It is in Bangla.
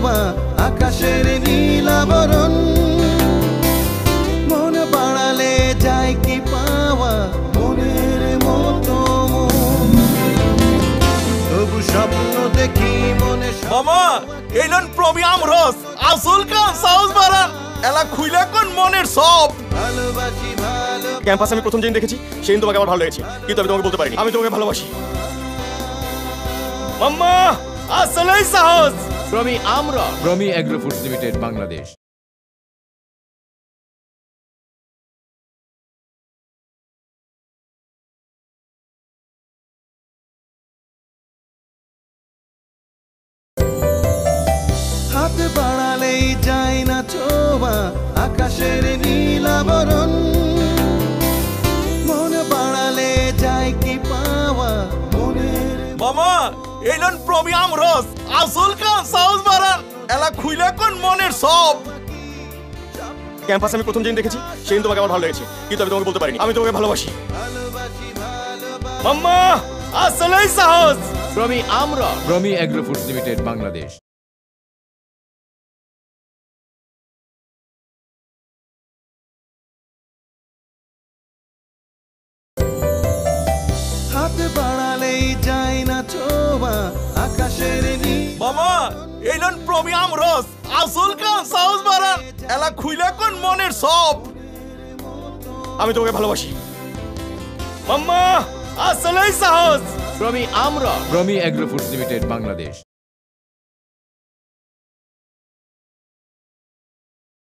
ছোঁয়া আকাশের নীলাবরণ মন বাড়ালে যায় কি পাওয়া মনের মতো তবু স্বপ্ন দেখি মনে মামা এলন প্রমিয়াম রস আসল কাম সাউস বারান এলা খুইলা কোন মনের সব ভালোবাসি ভালো ক্যাম্পাসে আমি প্রথম যেদিন দেখেছি সেদিন তোমাকে আমার ভালো লেগেছে কিন্তু আমি তোমাকে বলতে পারিনি আমি তোমাকে ভালোবাসি মাম্মা আসলেই সাহস প্রমি আমরা Promi agro foods limited Bangladesh. হাত বাড়ালেই যায় না ছোঁয়া আকাশের নীলাবরণ মন বাড়ালে যায় কি পাওয়া মনের মামা এলন প্রমিয়াম রস আসল কাম সাউস বারান এলা খুইলা কোন মনের সব ক্যাম্পাসে আমি প্রথম যেদিন দেখেছি সেদিন তোমাকে আমার ভালো লেগেছে কিন্তু আমি তোমাকে বলতে পারিনি আমি তোমাকে ভালোবাসি ভালোবাসি ভালো মাম্মা আসলেই সাহস প্রমি আমরা Promi agro foods limited Bangladesh. হাত বাড়ালেই যায় না ছোঁয়া আকাশের মামা এলন প্রমিয়াম রস আসল কাম সাউস বারান এলা খুইলা কোন মনের সব আমি তোমাকে ভালোবাসি মাম্মা আসলেই সাহস প্রমি আমরা Promi agro foods limited Bangladesh.